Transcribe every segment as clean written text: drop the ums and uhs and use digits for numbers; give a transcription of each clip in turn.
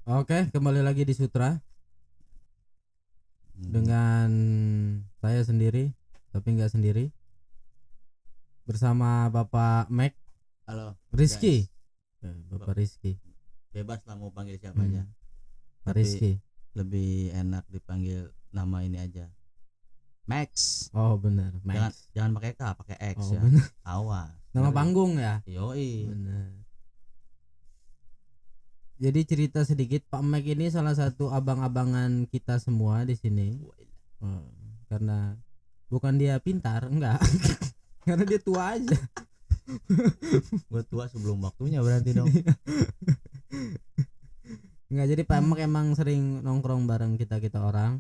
Oke, kembali lagi di Sutra dengan saya sendiri, tapi nggak sendiri, bersama Bapak Mac Halo Rizky. guys, Bapak Rizky. bebas lah mau panggil siapa aja. Pak Tapi Rizky. lebih enak dipanggil nama ini aja. Max. Oh benar, Jangan Max. jangan pakai K, pakai X Oh ya. benar. Awas. Nama Ngeri. panggung ya. Yoi. Benar. Jadi cerita sedikit, Pak Mac ini salah satu abang-abangan kita semua di sini. Oh, karena bukan dia pintar, enggak. Karena dia tua aja. Gue tua sebelum waktunya berarti dong. Enggak, jadi Pak Mac emang sering nongkrong bareng kita orang.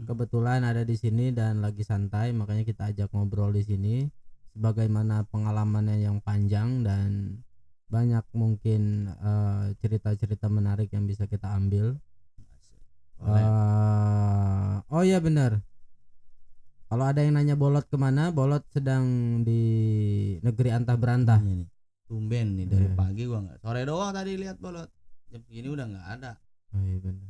Kebetulan ada di sini dan lagi santai, makanya kita ajak ngobrol di sini. Sebagaimana pengalamannya yang panjang dan banyak mungkin cerita-cerita menarik yang bisa kita ambil. Oh iya benar. Kalau ada yang nanya Bolot kemana, Bolot sedang di negeri antah berantah. Nih, tumben nih dari pagi gua nggak. Sore doang tadi lihat Bolot. Jam segini udah nggak ada. Oh iya benar.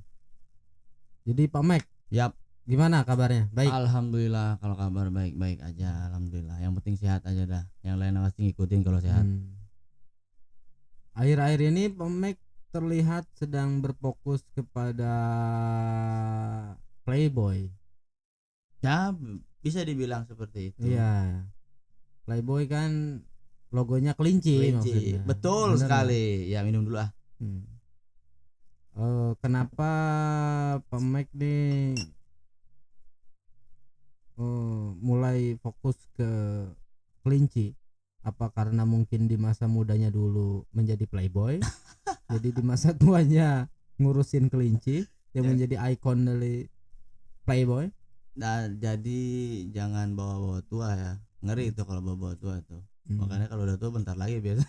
Jadi Pak Mac, Yap. gimana kabarnya? Baik. Alhamdulillah, kalau kabar baik-baik aja. Alhamdulillah. Yang penting sehat aja dah. Yang lain pasti ngikutin kalau sehat. Akhir-akhir ini Pak Mac terlihat sedang berfokus kepada Playboy. Ya, bisa dibilang seperti itu. Iya. Playboy kan logonya kelinci maksudnya. Betul Bener sekali. Ya minum dulu ah. Kenapa Pak Mac nih mulai fokus ke kelinci? Apa karena mungkin di masa mudanya dulu menjadi playboy, jadi di masa tuanya ngurusin kelinci yang menjadi ikon dari playboy? Nah, jadi jangan bawa-bawa tua ya. Ngeri itu kalau bawa-bawa tua tuh. Makanya kalau udah tua bentar lagi biasa.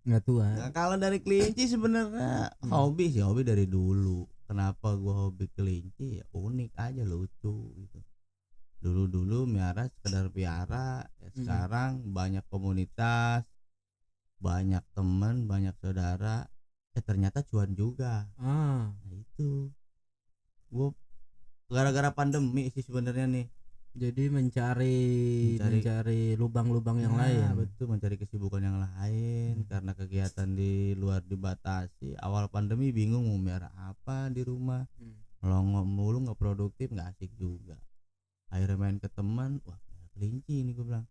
Nggak tua. Nah, kalau dari kelinci sebenarnya hobi dari dulu. Kenapa gua hobi kelinci? Ya unik aja, lucu gitu. Dulu miara sekedar piara, ya sekarang banyak komunitas, banyak teman, banyak saudara, ternyata cuan juga. Nah itu gue gara-gara pandemi sih sebenarnya nih, jadi mencari lubang-lubang yang lain. Betul, mencari kesibukan yang lain karena kegiatan di luar dibatasi. Awal pandemi bingung mau miara apa di rumah, melongo mulu, nggak produktif, nggak asik juga. Akhirnya main ke teman, wah kelinci ini, gue bilang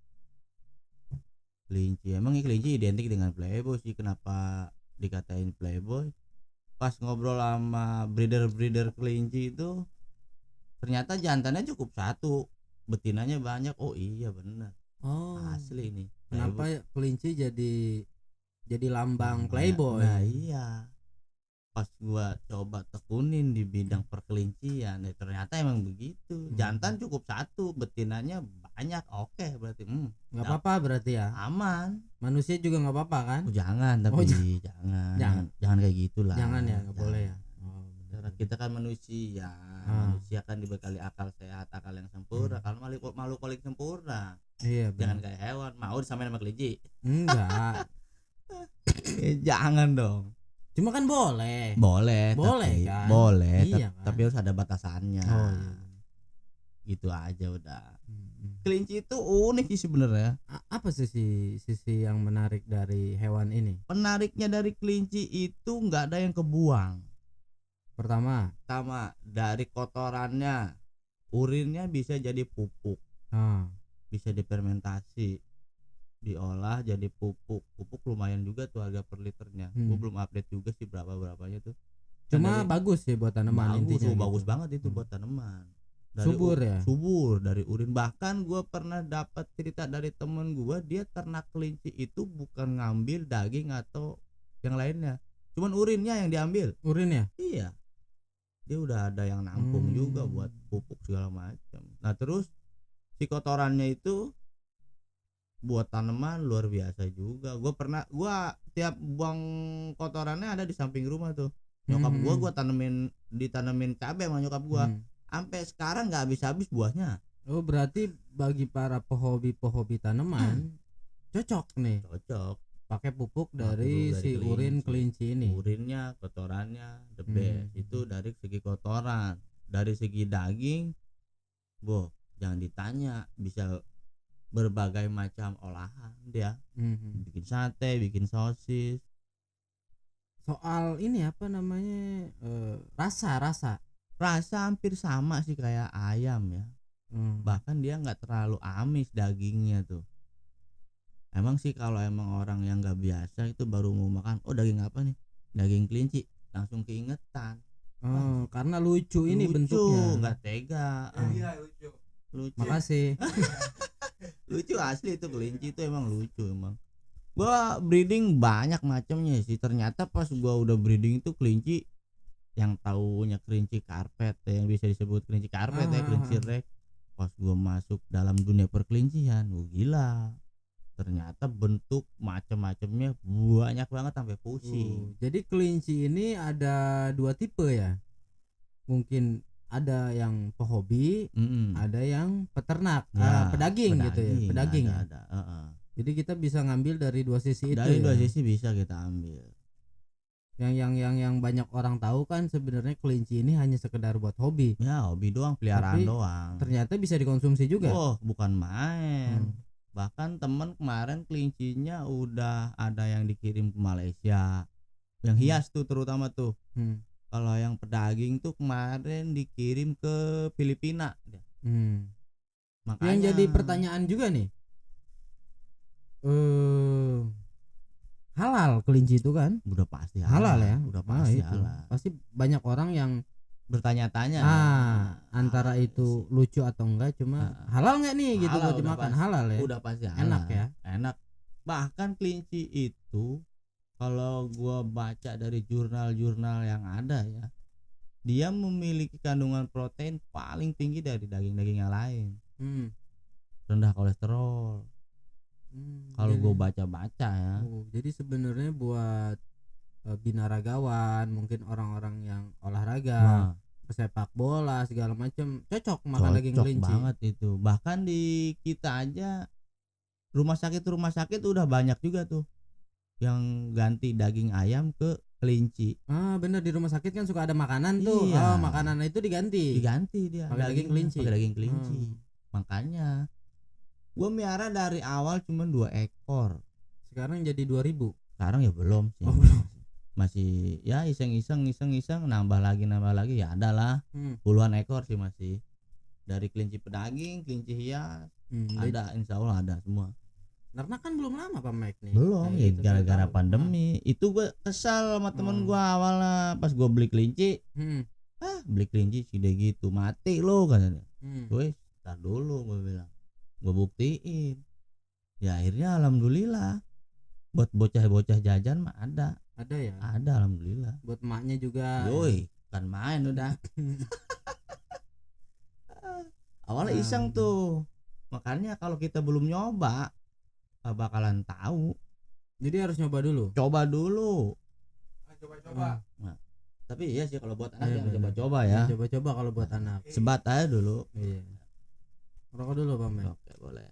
kelinci, emang kelinci identik dengan playboy sih, kenapa dikatain playboy? Pas ngobrol sama breeder kelinci itu, ternyata jantannya cukup satu, betinanya banyak. Oh iya benar, asli nih. Kenapa kelinci jadi lambang playboy? Nah iya, pas gua coba tekunin di bidang perkelincian, ternyata emang begitu. Jantan cukup satu, betinanya banyak. Oke, berarti nggak apa-apa berarti ya, aman. Manusia juga nggak apa-apa kan? Jangan, tapi jangan kayak gitulah. Jangan ya, nggak boleh ya. Kita kan manusia, manusia kan dibekali akal sehat, akal yang sempurna. Kalau makhluk paling sempurna. Iya, jangan kayak hewan. Mau disamain sama kelinci? Enggak. Jangan dong. Cuma kan boleh Tapi, kan? Boleh, iya kan? tapi harus ada batasannya. Iya. Gitu aja udah. Kelinci itu unik sih sebenarnya. Apa sisi yang menarik dari hewan ini? Penariknya dari kelinci itu nggak ada yang kebuang. Pertama dari kotorannya, urinnya bisa jadi pupuk, bisa difermentasi, diolah jadi pupuk lumayan juga tuh harga per liternya. Gue belum update juga sih berapanya tuh, cuma bagus sih buat tanaman. Bagus banget itu buat tanaman. Subur dari urin. Bahkan gue pernah dapat cerita dari temen gue, dia ternak kelinci itu bukan ngambil daging atau yang lainnya, cuman urinnya yang diambil. Iya, dia udah ada yang nampung juga buat pupuk segala macam. Nah terus si kotorannya itu buat tanaman luar biasa juga. Gue tiap buang kotorannya ada di samping rumah tuh. Nyokap gue ditanemin cabai sama nyokap gue. Sampai sekarang nggak habis buahnya. Oh berarti bagi para pehobi tanaman cocok nih. Cocok. pakai pupuk dari si urin kelinci ini. Urinnya, kotorannya the best. Itu dari segi kotoran. Dari segi daging, jangan ditanya, bisa berbagai macam olahan dia. Bikin sate, bikin sosis. Soal ini apa namanya, rasa hampir sama sih kayak ayam ya. Bahkan dia nggak terlalu amis dagingnya tuh. Emang sih kalau emang orang yang nggak biasa itu baru mau makan, daging apa nih, daging kelinci, langsung keingetan. Karena lucu ini bentuknya. Nggak tega. Iya lucu. Makasih. Lucu asli itu kelinci itu emang lucu emang. Gua breeding banyak macamnya sih. Ternyata pas gua udah breeding itu kelinci yang taunya kelinci karpet, yang bisa disebut kelinci karpet ya, kelinci rek. Pas gua masuk dalam dunia perkelincian, gila. Ternyata bentuk macam-macamnya banyak banget sampai pusing. Jadi kelinci ini ada 2 tipe ya. Mungkin ada yang pehobi, ada yang peternak, pedaging gitu ya, pedaging. Ada. Jadi kita bisa ngambil dari 2 sisi itu. Dari 2 sisi bisa kita ambil. Yang banyak orang tahu kan sebenarnya kelinci ini hanya sekedar buat hobi. Ya, hobi doang, peliharaan tapi doang. Ternyata bisa dikonsumsi juga. Bukan main. Bahkan temen kemarin kelincinya udah ada yang dikirim ke Malaysia. Yang hias tuh terutama tuh. Kalau yang pedaging tuh kemarin dikirim ke Filipina. Makanya yang jadi pertanyaan juga nih. Halal kelinci itu kan? Udah pasti halal ya. Udah pasti halal. Pasti banyak orang yang bertanya-tanya antara itu lucu atau enggak, cuma halal nggak nih gitu buat dimakan. Halal ya, udah pasti halal. Enak ya, enak. Bahkan kelinci itu kalau gua baca dari jurnal-jurnal yang ada ya, dia memiliki kandungan protein paling tinggi dari daging-daging yang lain. Rendah kolesterol. Kalau gue baca-baca ya. Jadi sebenarnya buat binaragawan, mungkin orang-orang yang olahraga, pesepak bola segala macam cocok makan daging kelinci. Cocok banget itu. Bahkan di kita aja rumah sakit udah banyak juga tuh yang ganti daging ayam ke kelinci. Bener, di rumah sakit kan suka ada makanan tuh. Makanan itu diganti dia pakai daging kelinci. Makanya gue miara dari awal cuma 2 ekor. Sekarang jadi 2.000. Sekarang ya belum sih. Belum. Masih ya iseng nambah lagi ya adalah puluhan ekor sih masih. Dari kelinci pedaging, kelinci hias, ada, insya Allah ada semua. Karena kan belum lama Pak Mike nih. Belum ya, gara-gara pandemi. Itu gue kesal sama temen gue awalnya pas gue beli kelinci. Beli kelinci sih deh gitu, mati lo katanya. Gue tar dulu gue bilang. Gue buktiin ya, akhirnya alhamdulillah buat bocah-bocah jajan mah ada ya, ada alhamdulillah. Buat emaknya juga. Kan main udah. Awalnya iseng tuh, makanya kalau kita belum nyoba bakalan tahu. Jadi harus nyoba dulu. Coba dulu. Coba. Tapi iya sih kalau buat anak yang coba-coba ya. Coba-coba kalau buat anak. Sebat aja dulu. Iya. Rokok dulu Pak Mike. Oke, boleh.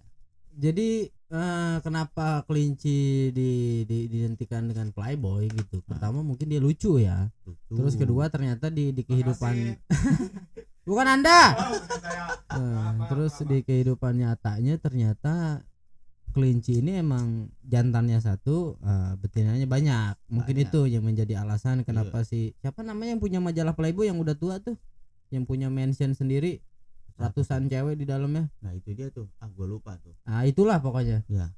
Jadi kenapa kelinci dihentikan dengan playboy gitu? Pertama mungkin dia lucu ya. Terus kedua ternyata di kehidupan bukan Anda. Terus di kehidupan nyatanya ternyata kelinci ini emang jantannya satu, betinanya banyak. Mungkin itu yang menjadi alasan kenapa siapa namanya yang punya majalah Playboy yang udah tua tuh, yang punya mansion sendiri, ratusan cewek di dalamnya. Nah itu dia tuh, gue lupa tuh. Itulah pokoknya. Ya.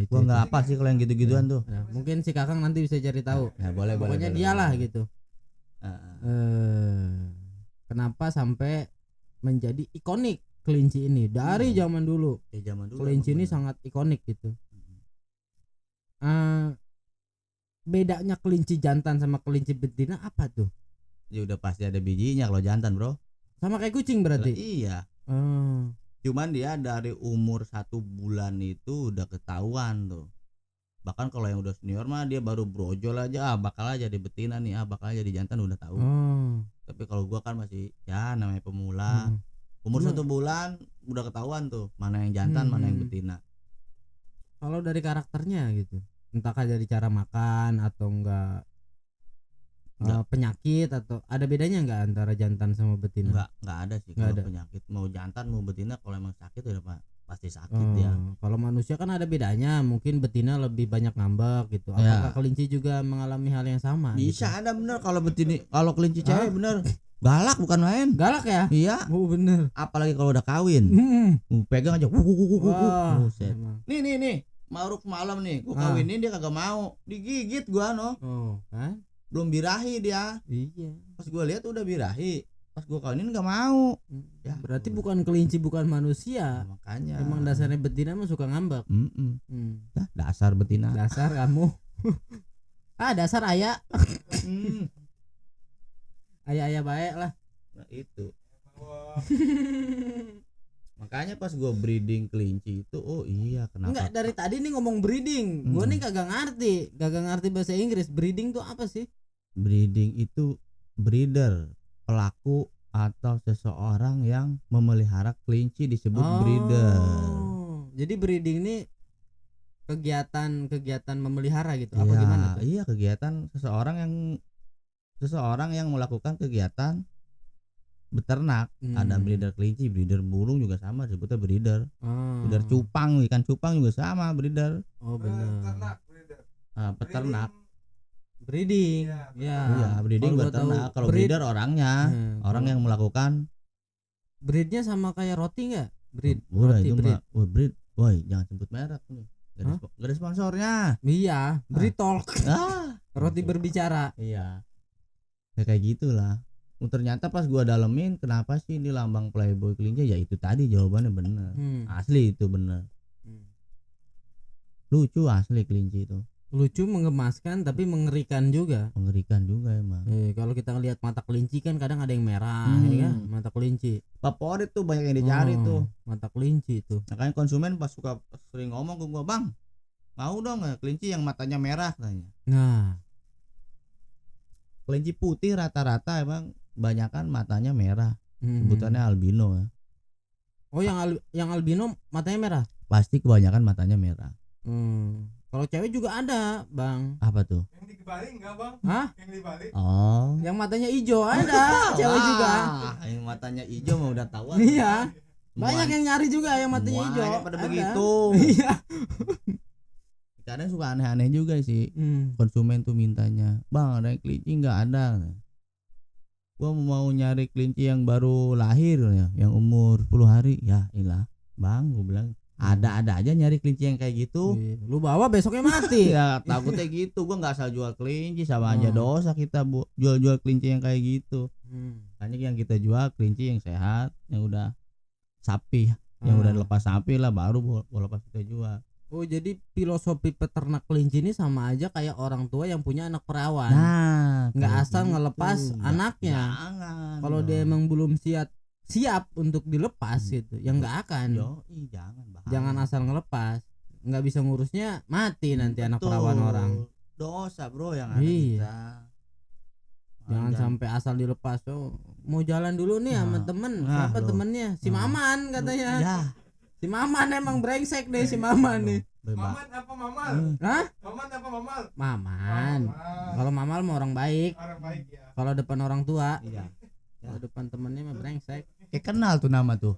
Itu. Gua nggak apa sih kalau yang gitu-gituan tuh. Nah, mungkin si Kakang nanti bisa cari tahu. Ya, boleh. Pokoknya dialah gitu. Kenapa sampai menjadi ikonik kelinci ini dari zaman dulu. Kelinci ini sangat ikonik gitu. Bedanya kelinci jantan sama kelinci betina apa tuh? Ya udah pasti ada bijinya kalau jantan, bro. Sama kayak kucing berarti? Iya. Cuman dia dari umur 1 bulan itu udah ketahuan tuh. Bahkan kalau yang udah senior mah dia baru brojol aja, bakal aja jadi betina nih, bakal aja jadi jantan udah tahu. Tapi kalau gua kan masih ya namanya pemula. Umur 1 bulan udah ketahuan tuh mana yang jantan, mana yang betina. Kalau dari karakternya gitu. Entahkah dari cara makan atau enggak penyakit atau ada bedanya enggak antara jantan sama betina? Enggak ada sih Nggak kalau ada. penyakit, mau jantan mau betina kalau emang sakit udah pasti sakit ya. Kalau manusia kan ada bedanya, mungkin betina lebih banyak ngambek gitu. Ya. Apakah kelinci juga mengalami hal yang sama? Bisa gitu? ada bener kalau kalau kelinci cewek bener galak bukan main. Galak ya? Iya. Oh bener. Apalagi kalau udah kawin. Pegang aja. Wah, Buset. emang. Nih. Maruk malam nih, gua kawinin dia kagak mau. Digigit gua Oh, kan? Belum birahi dia. Iya. Pas gua lihat udah birahi. Pas gua kawinin enggak mau. Ya, Berarti bukan kelinci, bukan manusia. Nah, makanya. Emang dasarnya betina mah suka ngambek. Dasar betina. Dasar kamu. Dasar ayah. Ayah baik lah. Nah, itu. Makanya pas gua breeding kelinci itu, oh iya kenapa? Enggak, dari tadi nih ngomong breeding. Gua nih kagak ngerti bahasa Inggris. Breeding tuh apa sih? Breeding itu breeder, pelaku atau seseorang yang memelihara kelinci disebut breeder. Jadi breeding ini kegiatan memelihara gitu. Apa gimana tuh? Iya, kegiatan seseorang yang melakukan kegiatan beternak. Ada breeder kelinci, breeder burung juga sama disebutnya breeder. Breeder cupang, ikan cupang juga sama breeder. Oh benar. Peternak. Breeding. Iya, breeding beternak. Kalau breeder orangnya, orang yang melakukan. Breednya sama kayak roti nggak? Breed. Roti, breed. Breed. Woi, jangan sebut merek nih. Gak ada sponsornya. Iya, breed talk. Roti Gitu. berbicara. Iya. Kayak gitulah. Ternyata pas gua dalemin, kenapa sih ini lambang Playboy kelinci? Ya itu tadi jawabannya bener. Asli itu bener. Lucu asli kelinci itu. Lucu, mengemaskan, tapi mengerikan juga. Mengerikan juga emang. Kalau kita lihat mata kelinci kan kadang ada yang merah, ya kan? Mata kelinci. Favorit tuh banyak yang dicari tuh. Mata kelinci itu. Makanya konsumen pas sering ngomong ke gua, "Bang, mau dong nggak kelinci yang matanya merah?" katanya. Nah, Kelinci putih rata-rata emang banyakan matanya merah. Sebutannya albino ya. Oh, yang albino matanya merah. Pasti kebanyakan matanya merah. Kalau cewek juga ada, Bang. Apa tuh? Yang dibalik enggak, Bang? Hah? Yang dibalik. Oh. Yang matanya hijau ada, cewek juga. Yang matanya hijau mah udah tahu. Iya. Banyak yang nyari juga yang matanya hijau. Pada Ada. begitu. Iya. Kadang suka aneh-aneh juga sih. Konsumen tuh mintanya, "Bang, ada kelinci nggak?" Ada. Gua mau nyari kelinci yang baru lahir ya, yang umur 10 hari. Ya ilah, Bang, gua bilang ada aja nyari kelinci yang kayak gitu. Lu bawa besoknya mati. Ya takutnya gitu. Gua nggak asal jual kelinci, sama aja dosa kita jual kelinci yang kayak gitu. Banyak yang kita jual kelinci yang sehat, yang udah sapi, yang udah lepas sapi lah baru lepas kita jual. Oh, jadi filosofi peternak kelinci ini sama aja kayak orang tua yang punya anak perawan. Nah, nggak asal gitu. ngelepas anaknya. Kalau dia emang belum siap untuk dilepas gitu, ya nggak akan. Jangan asal ngelepas. Nggak bisa ngurusnya, mati nanti anak perawan orang. Dosa bro yang ada Iya. kita. Jangan sampai asal dilepas. Oh, mau jalan dulu nih sama temen. Siapa temennya? Si Maman katanya. Ya. Si Maman emang brengsek deh si Maman nih. Maman apa Mamal? Hah? Maman apa Mamal? Maman. Kalau Mamal mah orang baik. Orang baik ya. Kalau depan orang tua. Iya. Kalau depan temennya mah brengsek. Kayak kenal tuh nama tuh.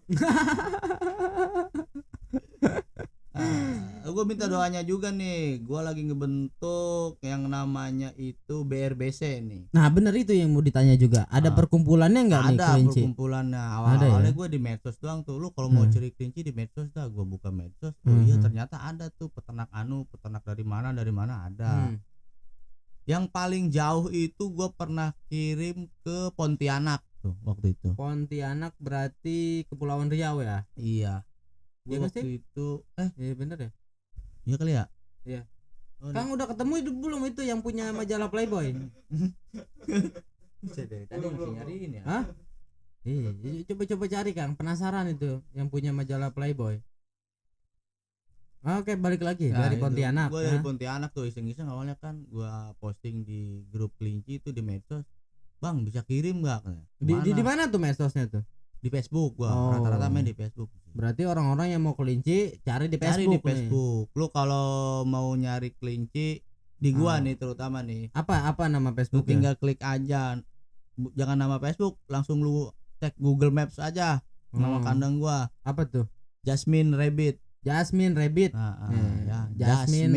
Gue minta doanya juga nih. Gue lagi ngebentuk yang namanya itu BRBC nih. Nah bener itu yang mau ditanya juga. Ada perkumpulannya nggak nih Ada kelinci? perkumpulannya. Ada Awalnya ya? gue di medsos doang tuh. Lu kalau mau cari kelinci di medsos dah. Gue buka medsos. Oh iya ternyata ada tuh peternak dari mana ada. Yang paling jauh itu gue pernah kirim ke Pontianak tuh waktu itu. Pontianak berarti Kepulauan Riau ya? Iya. Iya Waktu sih? itu Iya bener ya. iya kali ya. Iya. Oh, Kang udah ketemu itu belum itu yang punya majalah Playboy? tadi masih nyariin ya. Hah? Iya, coba cari Kang, penasaran itu yang punya majalah Playboy. Oke, balik lagi Nah, dari Pontianak. Gue dari Pontianak tuh iseng-iseng awalnya kan gue posting di grup kelinci itu di medsos. Bang bisa kirim nggak? Di mana tuh medsosnya tuh? Di Facebook gua Oh. rata-rata main di Facebook. Berarti orang-orang yang mau kelinci cari di Cari Facebook, di Facebook. Lu kalau mau nyari kelinci di gua Ah. nih terutama nih. nih. Apa nama Lu Facebook? tinggal klik aja. Jangan nama Facebook, langsung lu cek Google Maps aja. Nama kandang gua Apa tuh? Jasmine Rabbit. Jasmine Rabbit. Ya. Jasmine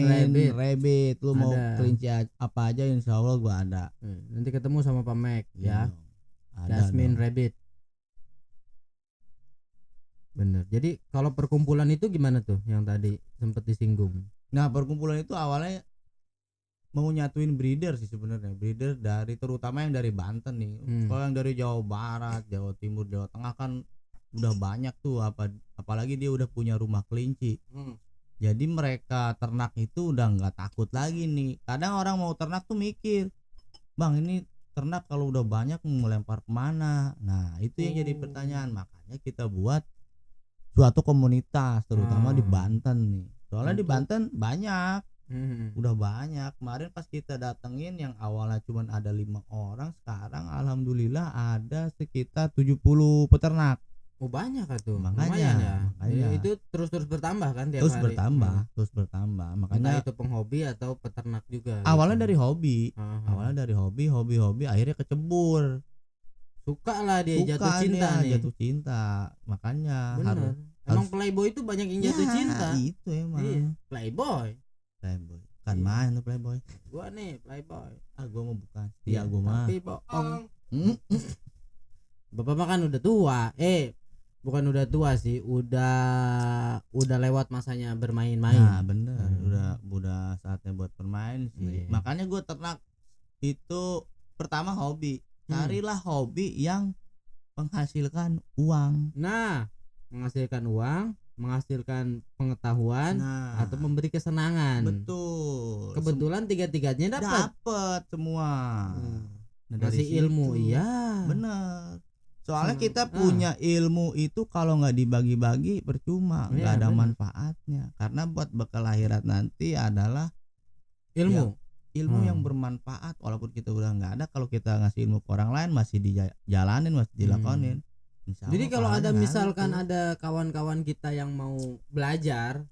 Rabbit. Lu mau Ada. kelinci apa aja insya Allah gua ada. Nanti ketemu sama Pak Mek ya. Ada Jasmine dong. Rabbit. Bener. Jadi kalau perkumpulan itu gimana tuh yang tadi sempat disinggung? Nah, perkumpulan itu awalnya mau nyatuin breeder sih sebenarnya. Breeder dari terutama yang dari Banten nih. Kalau yang dari Jawa Barat, Jawa Timur, Jawa Tengah kan udah banyak tuh apalagi dia udah punya rumah kelinci. Jadi mereka ternak itu udah nggak takut lagi nih. Kadang orang mau ternak tuh mikir, "Bang, ini ternak kalau udah banyak mau melempar kemana?" Nah, itu yang jadi pertanyaan. Makanya kita buat suatu komunitas terutama di Banten nih. Soalnya di Banten banyak. Udah banyak. Kemarin pas kita datengin yang awalnya cuma ada 5 orang, sekarang alhamdulillah ada sekitar 70 peternak. Oh banyak tuh. Makanya, Lumayan ya. makanya. Jadi itu terus bertambah kan tiap Terus hari. bertambah. Entah Makanya itu penghobi atau peternak juga. awalnya gitu. dari hobi. Awalnya dari hobi akhirnya kecebur. Suka lah dia jatuh cinta dia nih. jatuh cinta. Makanya Bener. Emang playboy itu banyak yang jatuh cinta. Itu emang. Iya. Playboy. Kan Iya. main tuh playboy. Gua nih playboy. Gua mau bukan. Iya, gua mah. Tapi bohong. Mm. Bapak mah kan udah tua. Bukan udah tua sih, udah lewat masanya bermain-main. Nah, bener. Udah saatnya buat bermain sih. Iya. Makanya gua ternak itu pertama hobi. Carilah hobi yang menghasilkan uang. Nah, menghasilkan uang, menghasilkan pengetahuan atau memberi kesenangan. Betul. Kebetulan tiga-tiganya dapat semua. Nah, Ngasih dari ilmu, situ. iya. Bener. Soalnya kita punya ilmu itu kalau nggak dibagi-bagi percuma, nggak Iya, ada bener. manfaatnya. Karena buat bekal akhirat nanti adalah Ilmu. yang bermanfaat. Walaupun kita udah nggak ada, kalau kita ngasih ilmu ke orang lain masih dijalanin, masih dilakonin. Insya Jadi Allah kalau ada pahalanya misalkan tuh. ada kawan-kawan kita yang mau belajar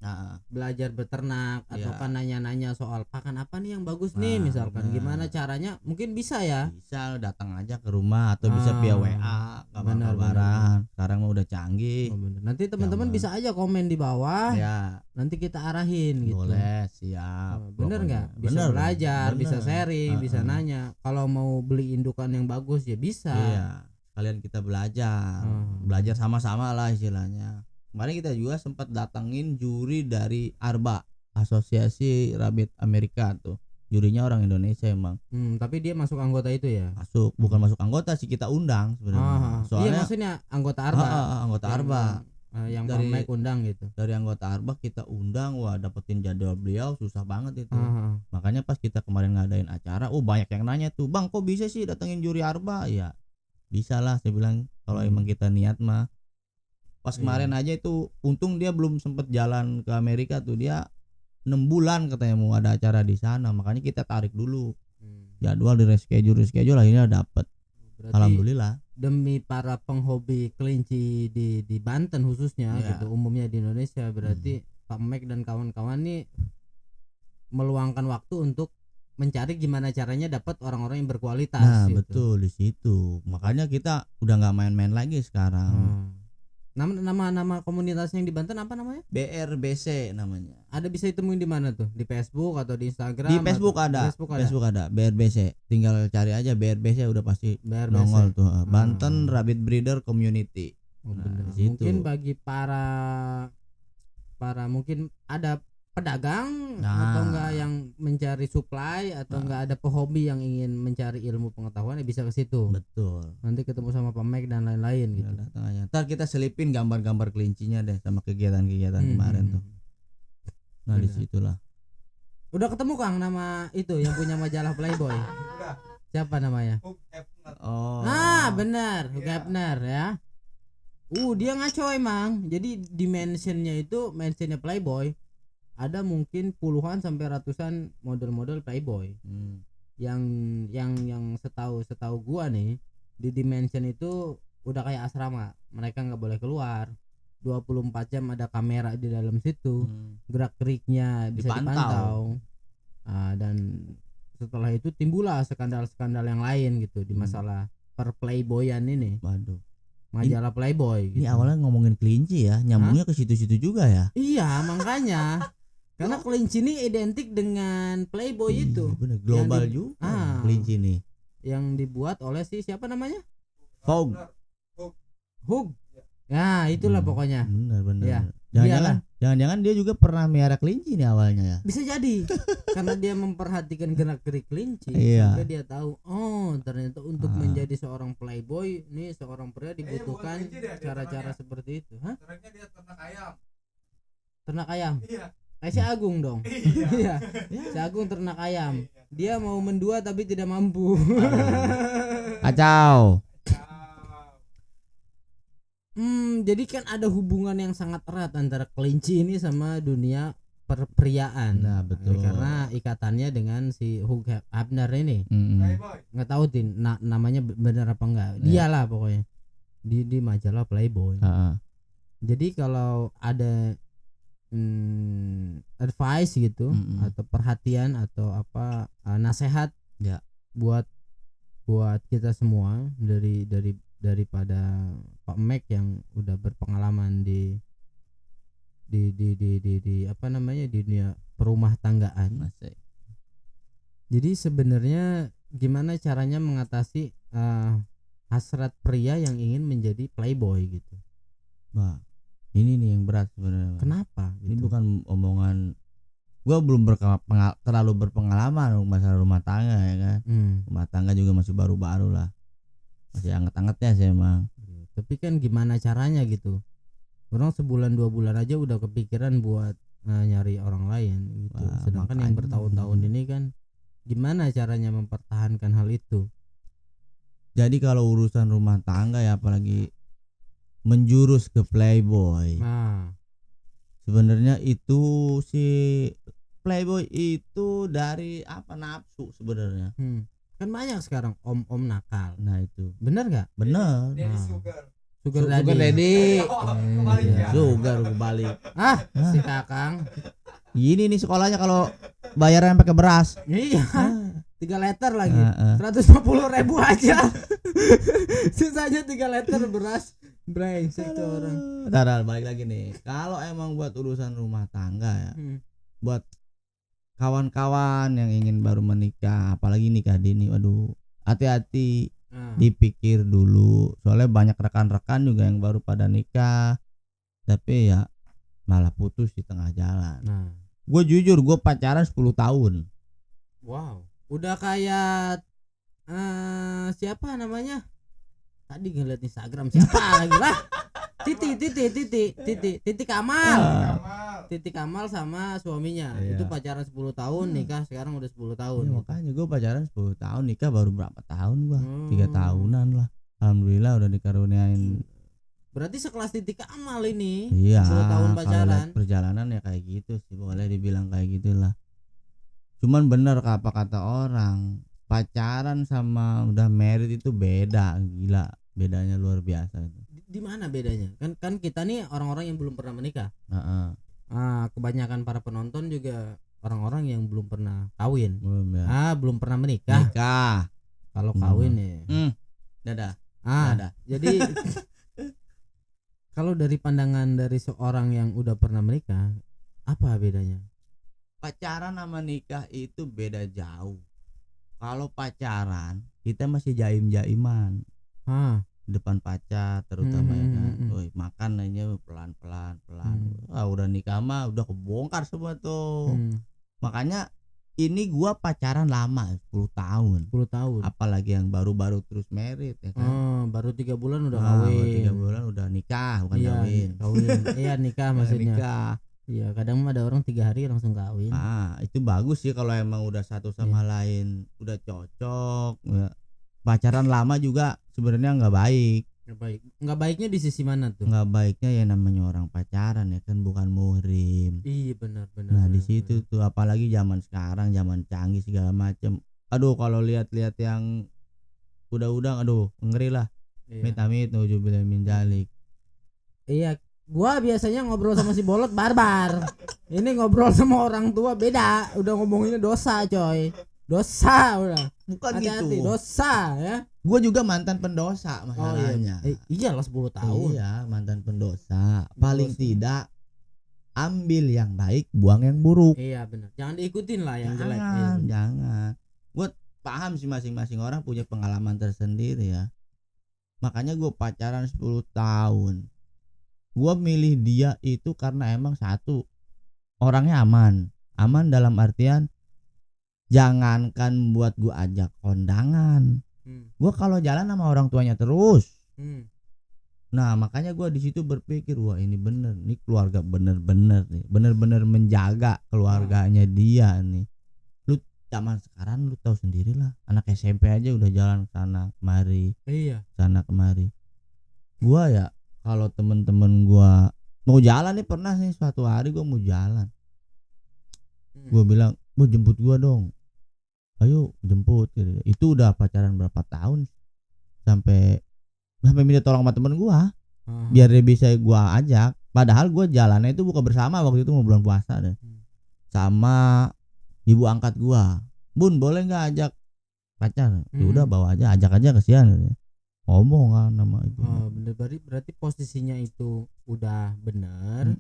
beternak atau kan nanya-nanya soal pakan apa nih yang bagus nih misalkan, bener. gimana caranya, mungkin bisa ya. Bisa datang aja ke rumah atau bisa via WA, kabar-kabaran. Sekarang mah udah canggih. bener. Nanti teman-teman Zaman. bisa aja komen di bawah, Ya, nanti kita arahin gitu. boleh, siap. Bener nggak? Pokoknya. Bisa Bener, belajar, bener. bisa sharing, bisa nanya. Kalau mau beli indukan yang bagus ya bisa. Iya, kalian kita belajar. Belajar sama-sama lah istilahnya. Kemarin kita juga sempat datengin juri dari ARBA, Asosiasi Rabbit Amerika tuh. Jurinya orang Indonesia emang. Tapi dia masuk anggota itu ya. Bukan masuk anggota sih, kita undang sebenarnya. Iya Soalnya maksudnya anggota ARBA. anggota ARBA. Yang Dari- Pak Mek undang gitu. Dari anggota ARBA kita undang, wah dapetin jadwal beliau susah banget itu. Makanya pas kita kemarin ngadain acara, banyak yang nanya tuh, "Bang, kok bisa sih datengin juri ARBA?" Ya bisa lah, saya bilang kalau emang kita niat mah. Pas kemarin aja itu untung dia belum sempet jalan ke Amerika tuh, dia 6 bulan katanya mau ada acara di sana, makanya kita tarik dulu jadwal di reschedule akhirnya dapet. Berarti Alhamdulillah. demi para penghobi kelinci di Banten khususnya gitu, umumnya di Indonesia, berarti Pak Mek dan kawan-kawan nih meluangkan waktu untuk mencari gimana caranya dapat orang-orang yang berkualitas. Nah, gitu. betul di situ. Makanya kita udah nggak main-main lagi sekarang. Nama komunitasnya yang di Banten apa namanya? BRBC namanya. Ada bisa ditemuin di mana tuh? Di Facebook atau di Instagram? Di Facebook atau- ada. Facebook ada. Facebook ada BRBC. Tinggal cari aja BRBC udah pasti BRBC. nongol tuh. Banten Rabbit Breeder Community. Oh, Nah, bener. di situ. Mungkin bagi para mungkin ada pedagang atau enggak yang mencari supply atau enggak ada pehobi yang ingin mencari ilmu pengetahuan ya bisa ke situ. Betul. Nanti ketemu sama Pak Mek dan lain-lain gitu. Ya, datang aja. Ntar kita selipin gambar-gambar kelincinya deh sama kegiatan-kegiatan kemarin tuh. Nah, Bener. disitulah. Udah ketemu Kang nama itu yang punya majalah Playboy? Udah. Siapa namanya? Hugh Hefner. Oh. Nah, benar, Hugh Iya. Hefner ya. Dia ngaco emang. Jadi dimensionnya itu mentionnya Playboy. Ada mungkin puluhan sampai ratusan model-model Playboy. Yang setahu gua nih di dimension itu udah kayak asrama. mereka nggak boleh keluar. 24 jam ada kamera di dalam situ, gerak geriknya bisa dipantau. Dan setelah itu timbullah skandal-skandal yang lain gitu di masalah per Playboyan ini. Waduh. Majalah Playboy gitu. Ini awalnya ngomongin kelinci ya, nyambungnya ke situ-situ juga ya. Iya, makanya. Karena kelinci ini identik dengan Playboy itu. Bener, global juga kelinci ini. Yang dibuat oleh siapa namanya? Vogue. Hug. Ya, itulah pokoknya. Benar. Ya. Jangan-jangan dia juga pernah miara kelinci nih awalnya ya. Bisa jadi. Karena dia memperhatikan gerak-gerik kelinci sampai dia tahu, oh ternyata untuk menjadi seorang playboy nih seorang pria dibutuhkan cara-cara seperti itu. Hah? Ternyata dia ternak ayam. Ternak ayam? Iya. Kayak si Agung dong. Iya. Si Agung ternak ayam. Dia mau mendua tapi tidak mampu. Kacau. Jadi kan ada hubungan yang sangat erat antara kelinci ini sama dunia perpriaan. Nah, betul. Karena ikatannya dengan si Hugh Hefner ini. Nggak tahu namanya benar apa enggak. Dialah pokoknya. Di majalah Playboy. Jadi kalau ada advice gitu atau perhatian atau apa nasihat ya buat kita semua daripada Pak Mek yang udah berpengalaman di apa namanya di dunia perumah tanggaan. Jadi sebenarnya gimana caranya mengatasi hasrat pria yang ingin menjadi playboy gitu. Wah, ini nih yang berat sebenarnya. Kenapa? Ini bukan omongan. Gua belum terlalu berpengalaman masalah rumah tangga ya kan. Rumah tangga juga masih baru-baru lah. Masih anget-angetnya sih emang. Tapi kan gimana caranya gitu. Orang sebulan 2 bulan aja udah kepikiran buat nyari orang lain gitu. Sedangkan yang bertahun-tahun ini kan gimana caranya mempertahankan hal itu. Jadi kalau urusan rumah tangga ya apalagi menjurus ke playboy. Sebenarnya itu si playboy itu dari apa nafsu sebenarnya. Kan banyak sekarang om-om nakal. Nah itu bener nggak? Bener. Sugar daddy. Sugar kembali. Si Kakang. Gini nih sekolahnya kalau bayaran pakai beras. Iya. 3 liter lagi. 150.000 aja. Sisanya 3 liter beras. Brengsek tuh orang. Bentar, balik lagi nih. Kalau emang buat urusan rumah tangga ya. Buat kawan-kawan yang ingin baru menikah, apalagi nikah dini, waduh, hati-hati. Dipikir dulu. Soalnya banyak rekan-rekan juga yang baru pada nikah, tapi ya malah putus di tengah jalan. Gue jujur, gue pacaran 10 tahun. Wow. Udah kayak siapa namanya? Tadi ngeliat Instagram siapa lagi lah? Titi Kamal. Titi Kamal sama suaminya. Itu pacaran 10 tahun, nikah sekarang udah 10 tahun. Ya, makanya gue pacaran 10 tahun, nikah baru berapa tahun gua? 3 tahunan lah. Alhamdulillah udah dikaruniain. Berarti sekelas Titi Kamal ini. Iya. 10 tahun pacaran. Perjalanan ya kayak gitu sih, boleh dibilang kayak gitulah. Cuman bener apa kata orang, pacaran sama udah married itu beda, gila. Bedanya luar biasa itu. Di mana bedanya? Kan kita nih orang-orang yang belum pernah menikah. Kebanyakan para penonton juga orang-orang yang belum pernah kawin. Belum pernah menikah. Kalau kawin ya. Dadah. Jadi kalau dari pandangan dari seorang yang udah pernah menikah, apa bedanya? Pacaran sama nikah itu beda jauh. Kalau pacaran kita masih jaim-jaiman. Depan pacar terutama ya kan. Makan aja pelan-pelan. Udah nikah mah udah kebongkar semua tuh. Makanya ini gua pacaran lama 10 tahun. Apalagi yang baru-baru terus married ya kan. Baru 3 bulan udah kawin. 3 bulan udah nikah, bukan kawin. Iya, nikah maksudnya. Nikah. Iya, kadang ada orang 3 hari langsung kawin. Itu bagus sih kalau emang udah satu sama lain udah cocok. Pacaran lama juga sebenarnya nggak baik. Nggak baiknya di sisi mana tuh? Nggak baiknya ya namanya orang pacaran ya kan, bukan muhrim. Iya benar. Nah di situ tuh apalagi zaman sekarang, zaman canggih segala macem. Aduh kalau lihat-lihat yang udah aduh ngeri lah. Amit-amit nauzubillah min dzalik. Iya, gua biasanya ngobrol sama si Bolot barbar. Ini ngobrol sama orang tua beda. Udah ngomonginnya dosa, coy. Dosa udah. Bukan Hati-hati, gitu. dosa ya. Gue juga mantan pendosa masalahnya. Iya lah 10 tahun. Iya, mantan pendosa. Paling tidak ambil yang baik, buang yang buruk. Iya benar. Jangan diikutin lah yang jelek. Jangan. Gue paham sih masing-masing orang punya pengalaman tersendiri ya. Makanya gue pacaran 10 tahun. Gue milih dia itu karena emang satu, orangnya aman. Aman dalam artian jangankan buat gue ajak kondangan. Gue kalau jalan sama orang tuanya terus. Nah makanya gue di situ berpikir, wah ini bener nih keluarga, bener-bener nih, bener-bener menjaga keluarganya dia nih. Lu zaman sekarang lu tahu sendiri lah, anak SMP aja udah jalan sana kemari. Iya. Sana kemari. Gue ya kalau temen-temen gue mau jalan nih, pernah nih suatu hari gue mau jalan. Gue bilang, mau jemput gue dong. Ayo jemput gitu. Itu udah pacaran berapa tahun, sampai minta tolong sama temen gua biar dia bisa gua ajak. Padahal gua jalannya itu buka bersama waktu itu mau bulan puasa deh, sama ibu angkat gua. Bun boleh nggak ajak pacar? Ya udah bawa aja, ajak aja, kesian gitu. Ngomong kan nama ibu. Bener, berarti posisinya itu udah bener.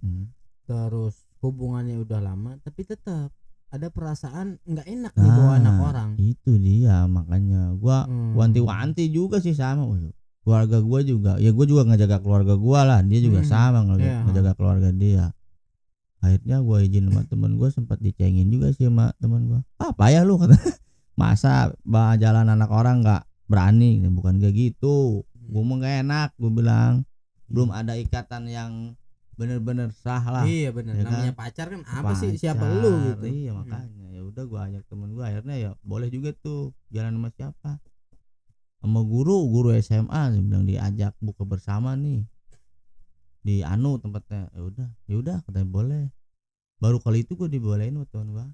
Terus hubungannya udah lama, tapi tetap ada perasaan nggak enak nih bawa anak orang. Itu dia, makanya gua wanti-wanti juga sih sama keluarga gua juga. Ya gua juga ngejaga keluarga gua lah, dia juga sama ngejaga keluarga dia. Akhirnya gua izin sama temen gua, sempat dicengin juga sih sama temen gua. Apa ya lu kata, masa bawa jalan anak orang nggak berani? Bukan kayak gitu, gua mau nggak enak, gua bilang belum ada ikatan yang bener-bener sah lah. Iya bener, ya namanya kan? pacar kan apa sih, siapa lu gitu. Iya makanya ya udah gua ajak temen gua, akhirnya ya boleh juga tuh jalan sama siapa, sama guru SMA. Dia bilang diajak buka bersama nih di anu tempatnya. Ya udah katanya boleh. Baru kali itu gua dibolehin sama temen gua.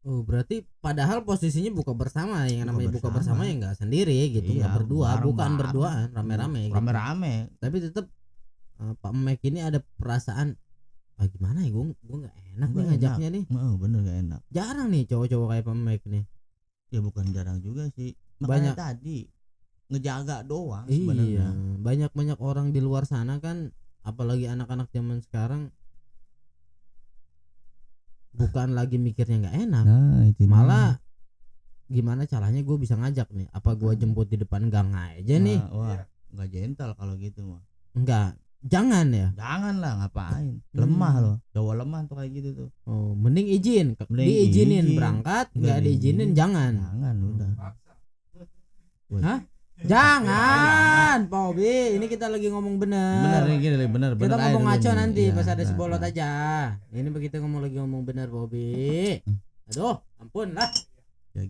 Berarti padahal posisinya buka bersama, yang namanya buka bersama ya nggak sendiri gitu, nggak berdua, bukan berduaan, rame-rame gitu. Tapi tetap Pak Mek ini ada perasaan gimana ya, gue nggak enak nih ngajaknya nih. Bener gak enak. Jarang nih cowok-cowok kayak Pak Mek nih. Ya bukan jarang juga sih, makanya tadi ngejaga doang sebenarnya. Iya, banyak orang di luar sana kan, apalagi anak-anak zaman sekarang, bukan lagi mikirnya nggak enak, malah gimana caranya gue bisa ngajak nih, apa gue jemput di depan gang aja nih. Wah nggak gentle kalau gitu mah. Enggak, jangan ya. Jangan lah, ngapain? Lemah loh, cowok lemah tuh kayak gitu tuh. Mending diizinin berangkat, nggak diizinin jangan udah. Hah? Jangan, Pak Obi, ini kita lagi ngomong bener. Bener. Kita ngomong ngaco nanti pas ada si Bolot aja. Ini begitu lagi ngomong bener, Pak Obi. Aduh, ampun lah. Ya,